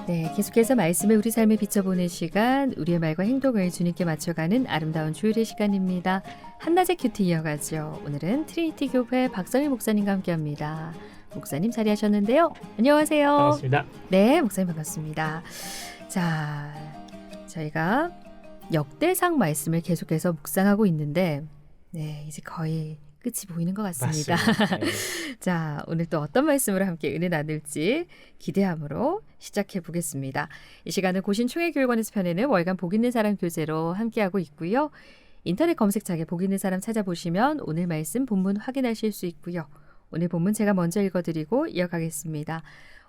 네, 계속해서 말씀을 우리 삶에 비춰보는 시간, 우리의 말과 행동을 주님께 맞춰가는 아름다운 주일의 시간입니다. 한낮의 큐티 이어가죠. 오늘은 트리니티 교회 박성일 목사님과 함께합니다. 목사님 자리하셨는데요. 안녕하세요. 반갑습니다. 네, 목사님 반갑습니다. 자, 저희가 역대상 말씀을 계속해서 묵상하고 있는데, 네, 이제 거의 끝이 보이는 것 같습니다. 맞습니다. 네. 자, 오늘 또 어떤 말씀으로 함께 은혜 나눌지 기대함으로 시작해 보겠습니다. 이 시간은 고신 총회교육원에서 펴내는 월간 복 있는 사람 교재로 함께하고 있고요. 인터넷 검색창에 복 있는 사람 찾아보시면 오늘 말씀 본문 확인하실 수 있고요. 오늘 본문 제가 먼저 읽어드리고 이어가겠습니다.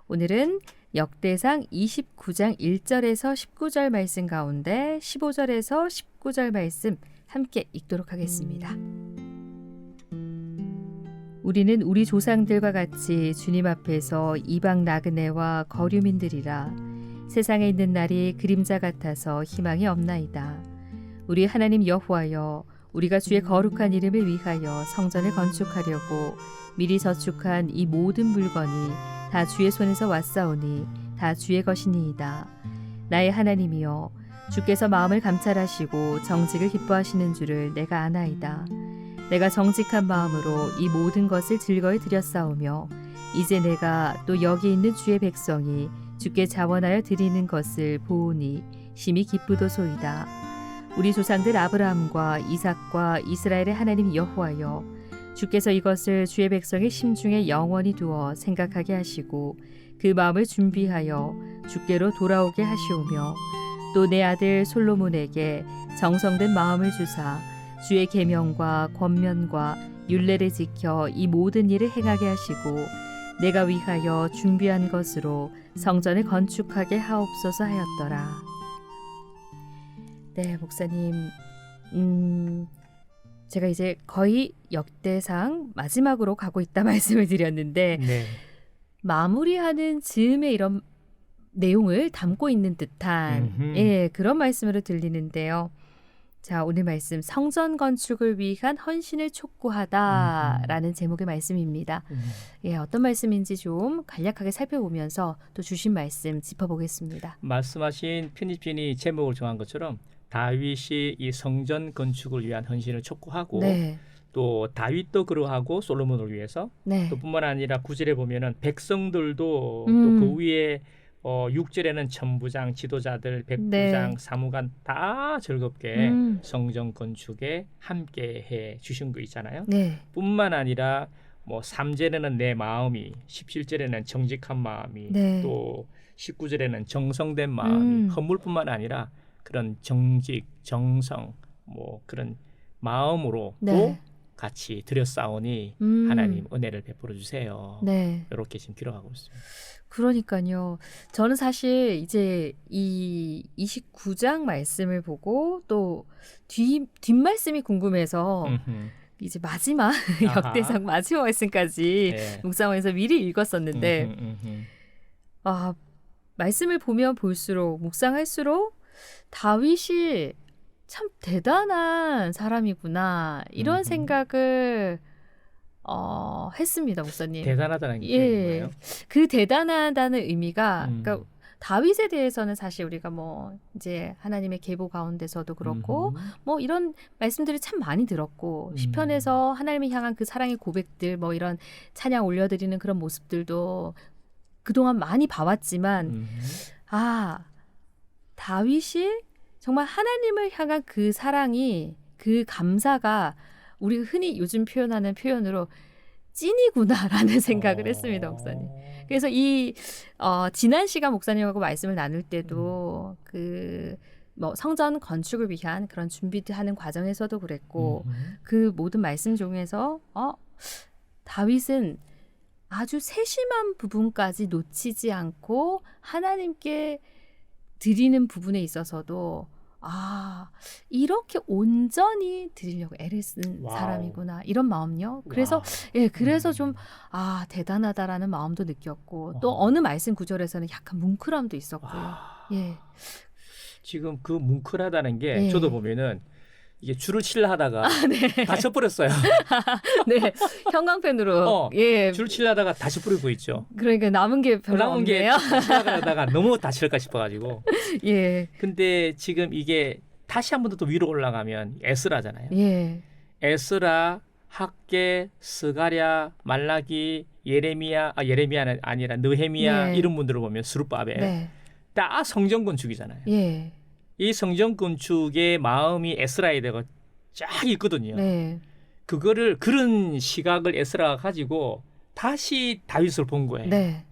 오늘은 역대상 29장 1절에서 19절 말씀 가운데 15절에서 19절 말씀 함께 읽도록 하겠습니다. 우리는 우리 조상들과 같이 주님 앞에서 이방 나그네와 거류민들이라. 세상에 있는 날이 그림자 같아서 희망이 없나이다. 우리 하나님 여호와여, 우리가 주의 거룩한 이름을 위하여 성전을 건축하려고 미리 저축한 이 모든 물건이 다 주의 손에서 왔사오니 다 주의 것이니이다. 나의 하나님이여, 주께서 마음을 감찰하시고 정직을 기뻐하시는 줄을 내가 아나이다. 내가 정직한 마음으로 이 모든 것을 즐거이 드렸사오며 이제 내가 또 여기 있는 주의 백성이 주께 자원하여 드리는 것을 보오니 심히 기쁘도소이다. 우리 조상들 아브라함과 이삭과 이스라엘의 하나님 여호와여, 주께서 이것을 주의 백성의 심중에 영원히 두어 생각하게 하시고 그 마음을 준비하여 주께로 돌아오게 하시오며 또 내 아들 솔로몬에게 정성된 마음을 주사 주의 계명과 권면과 율례를 지켜 이 모든 일을 행하게 하시고 내가 위하여 준비한 것으로 성전을 건축하게 하옵소서 하였더라. 네, 목사님. 제가 이제 거의 역대상 마지막으로 가고 있다 말씀을 드렸는데 네. 마무리하는 즈음에 이런 내용을 담고 있는 듯한 그런 말씀으로 들리는데요. 자, 오늘 말씀 성전 건축을 위한 헌신을 촉구하다라는 제목의 말씀입니다. 어떤 말씀인지 좀 간략하게 살펴보면서 또 주신 말씀 짚어보겠습니다. 말씀하신 편집진이 제목을 정한 것처럼 다윗이 이 성전 건축을 위한 헌신을 촉구하고 네. 또 다윗도 그러하고 솔로몬을 위해서 네. 또 뿐만 아니라 9절에 보면은 백성들도 또 그 위에 6절에는 천부장, 지도자들, 백부장, 네. 사무관 다 즐겁게 성전 건축에 함께해 주신 거 있잖아요. 네. 뿐만 아니라 뭐 3절에는 내 마음이, 17절에는 정직한 마음이, 네. 또 19절에는 정성된 마음이, 헌물뿐만 아니라 그런 정직, 정성, 뭐 그런 마음으로 네. 또 같이 드렸사오니 하나님 은혜를 베풀어 주세요. 네. 이렇게 지금 기록하고 있습니다. 그러니까요. 저는 사실 이제 이 29장 말씀을 보고 또 뒷말씀이 궁금해서 이제 마지막 역대상 마지막 말씀까지 네. 묵상하면서 미리 읽었었는데 말씀을 보면 볼수록 묵상할수록 다윗이 참 대단한 사람이구나 이런 생각을 했습니다, 목사님. 대단하다는 게 뭐예요? 그 대단하다는 의미가 그러니까 다윗에 대해서는 사실 우리가 뭐 이제 하나님의 계보 가운데서도 그렇고 뭐 이런 말씀들을 참 많이 들었고 시편에서 하나님을 향한 그 사랑의 고백들 뭐 이런 찬양 올려드리는 그런 모습들도 그동안 많이 봐왔지만 다윗이 정말 하나님을 향한 그 사랑이 그 감사가 우리가 흔히 요즘 표현하는 표현으로 찐이구나라는 생각을 했습니다, 목사님. 그래서 이 지난 시간 목사님하고 말씀을 나눌 때도 그 뭐 성전 건축을 위한 그런 준비하는 과정에서도 그랬고 그 모든 말씀 중에서 다윗은 아주 세심한 부분까지 놓치지 않고 하나님께 드리는 부분에 있어서도 이렇게 온전히 드리려고 애를 쓴 사람이구나 이런 마음요. 그래서 그래서 좀 대단하다라는 마음도 느꼈고 또 어느 말씀 구절에서는 약간 뭉클함도 있었고요. 지금 그 뭉클하다는 게 저도 보면은 이게 줄을 치려 하다가 네. 다쳐버렸어요. 네. 형광펜으로 예. 줄을 치려 하다가 다쳐버리고 있죠. 그러니까 남은 게 별로 남은 게 없네요. 치려다가 너무 다칠까 싶어가지고. 예. 근데 지금 이게 다시 한 번 더 위로 올라가면 에스라잖아요. 예. 에스라, 학개, 스가랴, 말라기, 예레미야는 아니라 느헤미야 네. 이런 분들을 보면 스룹바벨 네. 다 성전 건축이잖아요. 예. 이 성전 건축의 마음이 에스라에 대고 쫙 있거든요. 네. 그거를 그런 시각을 에스라가 가지고 다시 다윗을 본 거예요. 네.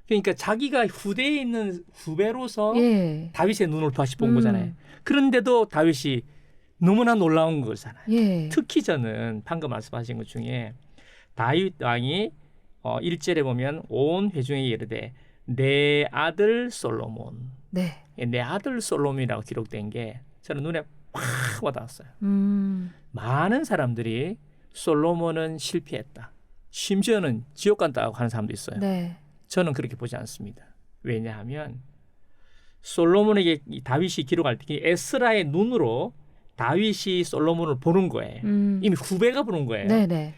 그러니까 자기가 후대에 있는 후배로서 예. 다윗의 눈을 다시 본 거잖아요. 그런데도 다윗이 너무나 놀라운 거잖아요. 예. 특히 저는 방금 말씀하신 것 중에 다윗 왕이 1절에 보면 온 회중에게 이르되 내 아들 솔로몬, 네. 내 아들 솔로몬이라고 기록된 게 저는 눈에 확 와닿았어요. 많은 사람들이 솔로몬은 실패했다. 심지어는 지옥 간다고 하는 사람도 있어요. 네. 저는 그렇게 보지 않습니다. 왜냐하면 솔로몬에게 다윗이 기록할 때 에스라의 눈으로 다윗이 솔로몬을 보는 거예요. 이미 후배가 보는 거예요. 네네.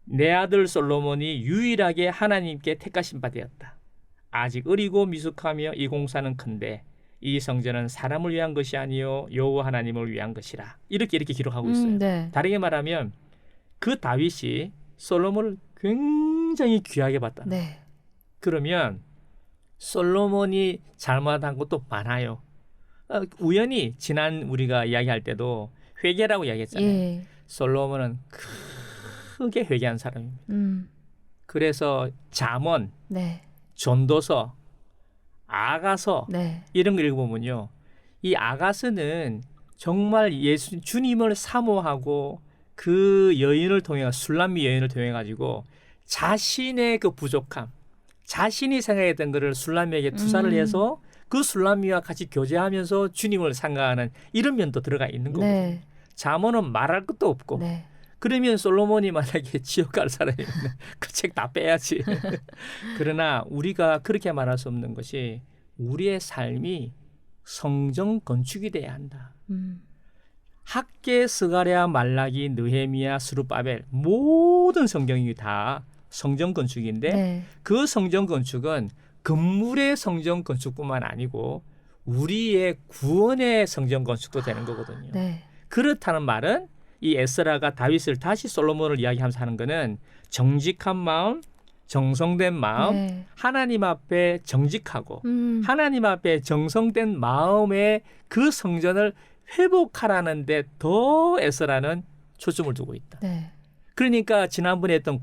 내 아들 솔로몬이 유일하게 하나님께 택하신 바 되었다. 아직 어리고 미숙하며 이 공사는 큰데 이 성전은 사람을 위한 것이 아니요 여호와 하나님을 위한 것이라. 이렇게 기록하고 있어요. 네. 다르게 말하면 그 다윗이 솔로몬을 굉장히 귀하게 봤다. 네. 그러면 솔로몬이 잘못한 것도 많아요. 우연히 지난 우리가 이야기할 때도 회개라고 이야기했잖아요. 예. 솔로몬은 크게 회개한 사람입니다. 그래서 잠언, 네. 전도서, 아가서 네. 이런 걸 읽어보면요. 이 아가서는 정말 주님을 사모하고 그 여인을 통해 술람미 여인을 통해 가지고 자신의 그 부족함, 자신이 생각했던 것을 술람미에게 투사를 해서 그 술람미와 같이 교제하면서 주님을 생각하는 이런 면도 들어가 있는 거거든요. 네. 잠언은 말할 것도 없고 네. 그러면 솔로몬이 만약에 지옥 갈 사람이면 그 책 다 빼야지. 그러나 우리가 그렇게 말할 수 없는 것이 우리의 삶이 성전 건축이 돼야 한다. 학개, 스가랴, 말라기, 느헤미야, 스룹바벨 모든 성경이 다 성전 건축인데 네. 그 성전 건축은 건물의 성전 건축뿐만 아니고 우리의 구원의 성전 건축도 되는 거거든요. 네. 그렇다는 말은 이 에스라가 다윗을 다시 솔로몬을 이야기하면서 하는 거는 정직한 마음, 정성된 마음, 네. 하나님 앞에 정직하고 하나님 앞에 정성된 마음의 그 성전을 회복하라는 데 더 에스라는 초점을 두고 있다. 네. 그러니까 지난번에 했던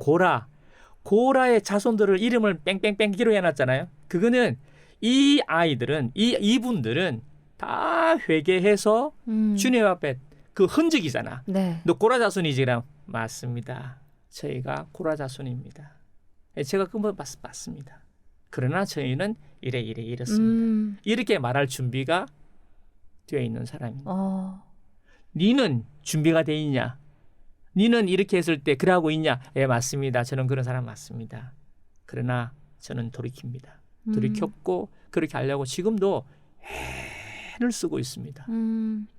고라의 자손들을 이름을 뺑뺑뺑 기록해놨잖아요. 그거는 이 아이들은 이분들은 다 회개해서 주님 앞에 그 흔적이잖아. 네. 너 고라 자손이지? 그럼 맞습니다. 저희가 고라 자손입니다. 제가 그분 맞습니다. 그러나 저희는 이렇습니다. 이렇게 말할 준비가 되어 있는 사람입니다. 니는 준비가 돼 있냐? 니는 이렇게 했을 때 그러고 있냐? 예, 맞습니다. 저는 그런 사람 맞습니다. 그러나 저는 돌이킵니다. 돌이켰고 그렇게 하려고 지금도 애를 쓰고 있습니다.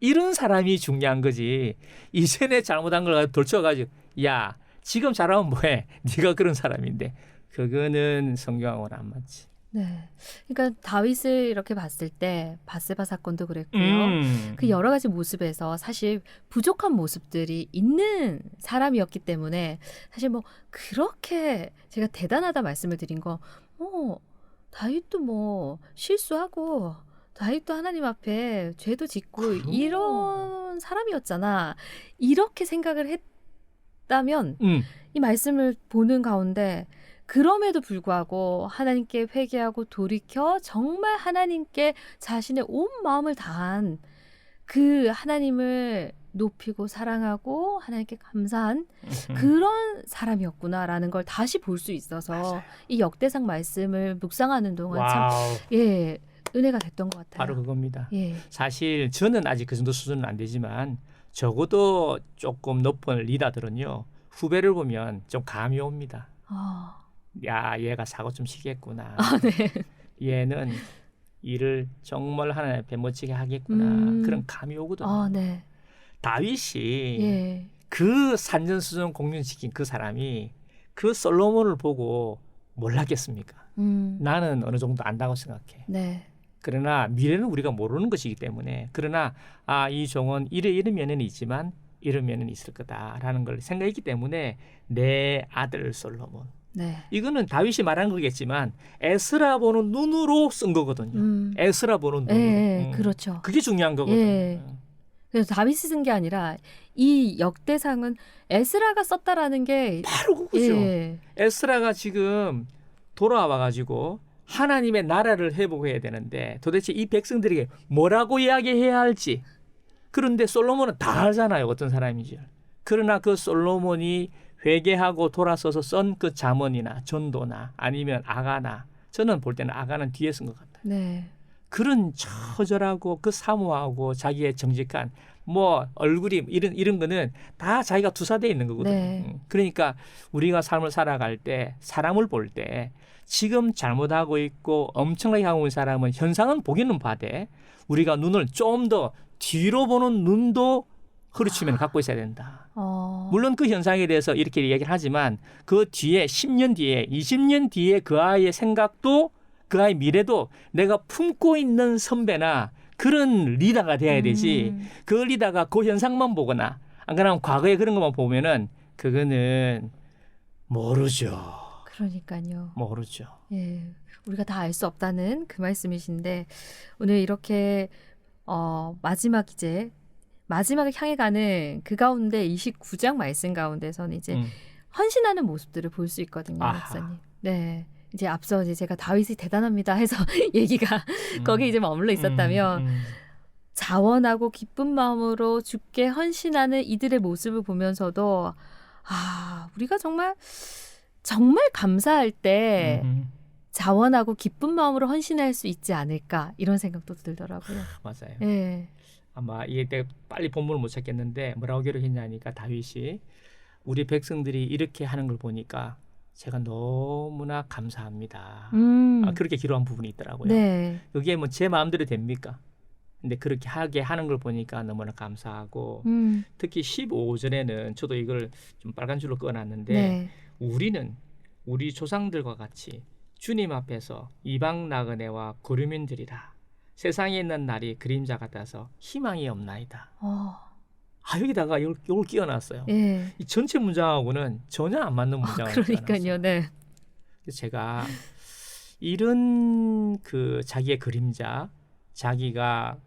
이런 사람이 중요한 거지. 이전에 잘못한 걸 돌쳐가지고 야 지금 잘하면 뭐해? 네가 그런 사람인데 그거는 성경하고는 안 맞지. 네. 그러니까 다윗을 이렇게 봤을 때 바세바 사건도 그랬고요. 그 여러 가지 모습에서 사실 부족한 모습들이 있는 사람이었기 때문에 사실 뭐 그렇게 제가 대단하다 말씀을 드린 거 다윗도 뭐 실수하고 다윗도 하나님 앞에 죄도 짓고 이런 사람이었잖아. 이렇게 생각을 했다면 이 말씀을 보는 가운데 그럼에도 불구하고 하나님께 회개하고 돌이켜 정말 하나님께 자신의 온 마음을 다한 그 하나님을 높이고 사랑하고 하나님께 감사한 그런 사람이었구나라는 걸 다시 볼 수 있어서 맞아요. 이 역대상 말씀을 묵상하는 동안 와우. 참 은혜가 됐던 것 같아요. 바로 그겁니다. 예. 사실 저는 아직 그 정도 수준은 안 되지만 적어도 조금 높은 리더들은요. 후배를 보면 좀 감이 옵니다. 야, 얘가 사고 좀 치겠구나. 네. 얘는 일을 정말 하나님 앞에 멋지게 하겠구나. 그런 감이 오거든요. 네. 다윗이 예. 그 산전수전 공연시킨 그 사람이 그 솔로몬을 보고 몰랐겠습니까? 나는 어느 정도 안다고 생각해. 네. 그러나 미래는 우리가 모르는 것이기 때문에 그러나 이 종은 이런 면은 있지만 이런 면은 있을 거다라는 걸 생각했기 때문에 내 아들 솔로몬. 네. 이거는 다윗이 말한 거겠지만 에스라 보는 눈으로 쓴 거거든요. 에스라 보는 눈으로. 예, 그렇죠. 그게 중요한 거거든요. 예. 그래서 다윗이 쓴 게 아니라 이 역대상은 에스라가 썼다라는 게 바로 그거죠. 예. 에스라가 지금 돌아와 가지고 하나님의 나라를 회복해야 되는데 도대체 이 백성들에게 뭐라고 이야기해야 할지. 그런데 솔로몬은 다 알잖아요. 어떤 사람인지. 그러나 그 솔로몬이 회개하고 돌아서서 쓴 그 잠언이나 전도나 아니면 아가나 저는 볼 때는 아가는 뒤에 쓴 것 같아요. 네. 그런 처절하고 그 사모하고 자기의 정직한 뭐 얼굴이 이런 거는 다 자기가 투사되어 있는 거거든요. 네. 그러니까 우리가 삶을 살아갈 때 사람을 볼 때 지금 잘못하고 있고 엄청나게 하고 있는 사람은 현상은 보기는 봐대 우리가 눈을 좀 더 뒤로 보는 눈도 흐르치면 갖고 있어야 된다. 물론 그 현상에 대해서 이렇게 얘기를 하지만 그 뒤에 10년 뒤에 20년 뒤에 그 아이의 생각도 그 아이 미래도 내가 품고 있는 선배나 그런 리더가 돼야 되지. 그 리더가 그 현상만 보거나 안 그러면 과거에 그런 것만 보면은 그거는 모르죠. 그러니까요. 모르죠. 예. 우리가 다 알 수 없다는 그 말씀이신데 오늘 이렇게 마지막을 향해 가는 그 가운데 29장 말씀 가운데서는 이제 헌신하는 모습들을 볼 수 있거든요, 목사님. 네. 이제 앞서 이제 제가 다윗이 대단합니다 해서 얘기가 거기 이제 머물러 있었다면 자원하고 기쁜 마음으로 주께 헌신하는 이들의 모습을 보면서도 우리가 정말 감사할 때 자원하고 기쁜 마음으로 헌신할 수 있지 않을까 이런 생각도 들더라고요. 맞아요. 네. 아마 이게 내가 빨리 본문을 못 찾겠는데 뭐라고 기록했냐니까 다윗이 우리 백성들이 이렇게 하는 걸 보니까 제가 너무나 감사합니다. 그렇게 기록한 부분이 있더라고요. 네. 그게 뭐 제 마음대로 됩니까? 근데 그렇게 하게 하는 걸 보니까 너무나 감사하고 특히 15절에는 저도 이걸 좀 빨간 줄로 꺼놨는데 네. 우리는 우리 조상들과 같이 주님 앞에서 이방 나그네와 고류민들이라 세상에 있는 날이 그림자 같아서 희망이 없나이다. 여기다가 이걸 끼워놨어요. 예. 이 전체 문장하고는 전혀 안 맞는 문장을 그러니까요. 네. 그래서 제가 이런 그 자기의 그림자, 자기가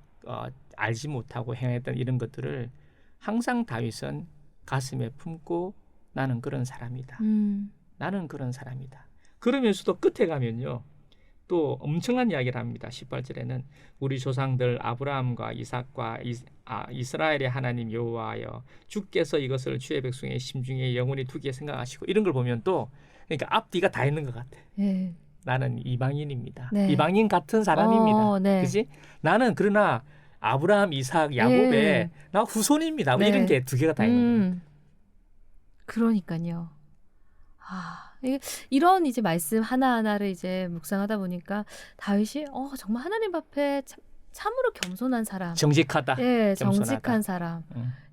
알지 못하고 행했던 이런 것들을 항상 다윗은 가슴에 품고 나는 그런 사람이다. 나는 그런 사람이다. 그러면서도 끝에 가면요. 또 엄청난 이야기를 합니다. 18절에는 우리 조상들 아브라함과 이삭과 이스라엘의 하나님 여호와여 주께서 이것을 주의 백성의 심중에 영원히 두게 생각하시고 이런 걸 보면 또 그러니까 앞뒤가 다 있는 것 같아. 예. 나는 이방인입니다. 네. 이방인 같은 사람입니다. 네. 그렇지? 나는 그러나 아브라함, 이삭, 야곱의 나 후손입니다. 뭐 이런 게 두 개가 다 있는 거예요. 그러니까요. 이런 이제 말씀 하나하나를 이제 묵상하다 보니까 다윗이 정말 하나님 앞에 참으로 겸손한 사람. 정직하다. 예, 겸손하다. 정직한 사람.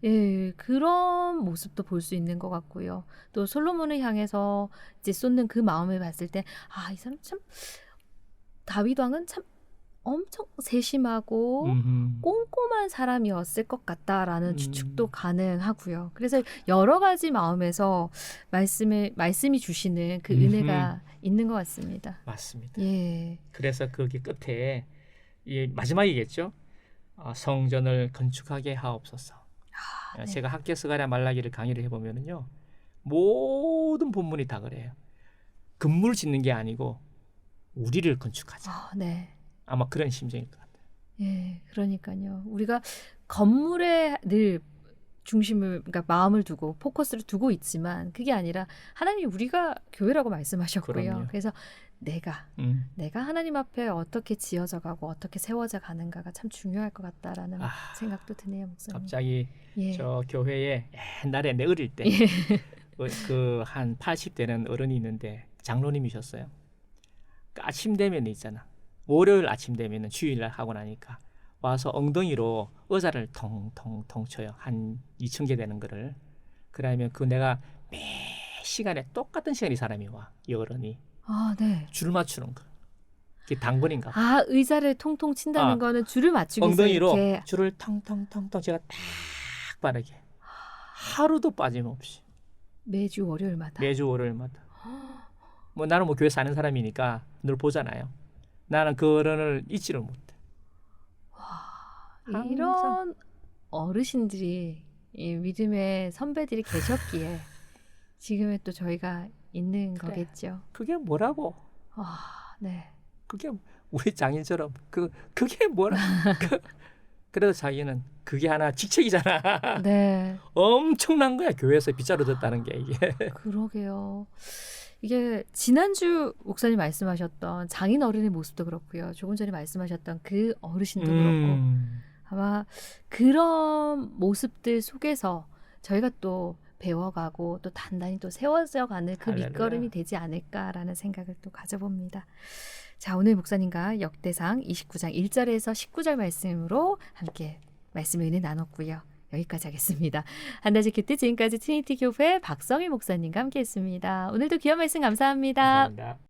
예, 그런 모습도 볼 수 있는 것 같고요. 또 솔로몬을 향해서 이제 쏟는 그 마음을 봤을 때, 이 사람 참 다윗 왕은 참 엄청 세심하고 꼼꼼한 사람이었을 것 같다라는 추측도 가능하고요. 그래서 여러 가지 마음에서 말씀이 주시는 그 은혜가 있는 것 같습니다. 맞습니다. 예. 그래서 거기 끝에 이 마지막이겠죠. 성전을 건축하게 하옵소서. 네. 제가 학개서가랴 말라기를 강의를 해보면은요, 모든 본문이 다 그래요. 건물 짓는 게 아니고 우리를 건축하자. 네. 아마 그런 심정일 것 같아요. 예, 그러니까요. 우리가 건물에 늘 중심을, 그러니까 마음을 두고 포커스를 두고 있지만 그게 아니라 하나님이 우리가 교회라고 말씀하셨고요. 그럼요. 그래서 내가 하나님 앞에 어떻게 지어져 가고 어떻게 세워져 가는가가 참 중요할 것 같다라는 생각도 드네요, 목사님. 갑자기 저 교회에 옛날에 내 어릴 때 그 한 80대는 어른이 있는데 장로님이셨어요. 아침 되면 있잖아. 월요일 아침 되면은 주일날 하고 나니까 와서 엉덩이로 의자를 통통통 쳐요. 한 2,000개 되는 거를. 그러면 그 내가 매 시간에 똑같은 시간에 이 사람이 와. 이 어른이. 아, 네. 줄 맞추는 거. 그게 당근인가 봐. 아, 의자를 통통 친다는 아, 거는 줄을 맞추기 위해서 엉덩이로 이렇게. 줄을 텅텅텅텅 제가 딱 바르게. 하루도 빠짐없이. 매주 월요일마다. 매주 월요일마다. 뭐 나는 뭐 교회 사는 사람이니까 늘 보잖아요. 나는 그 어른을 잊지를 못해. 항상. 이런 어르신들이 이 믿음의 선배들이 계셨기에 지금의 또 저희가 있는 그래. 거겠죠. 그게 뭐라고? 아, 네. 그게 우리 장인처럼 그게 뭐라? 그래도 자기는 그게 하나 직책이잖아. 네. 엄청난 거야 교회에서 빗자루 졌다는 게 이게. 그러게요. 이게 지난주 목사님 말씀하셨던 장인 어른의 모습도 그렇고요. 조금 전에 말씀하셨던 그 어르신도 그렇고 아마 그런 모습들 속에서 저희가 또 배워가고 또 단단히 또 세워져 가는 그 할렐루야. 밑거름이 되지 않을까라는 생각을 또 가져봅니다. 자, 오늘 목사님과 역대상 29장 1절에서 19절 말씀으로 함께 말씀의 은혜 나눴고요. 여기까지 하겠습니다. 한다지 큐티 지금까지 트리니티 교회 박성희 목사님과 함께했습니다. 오늘도 귀한 말씀 감사합니다. 감사합니다.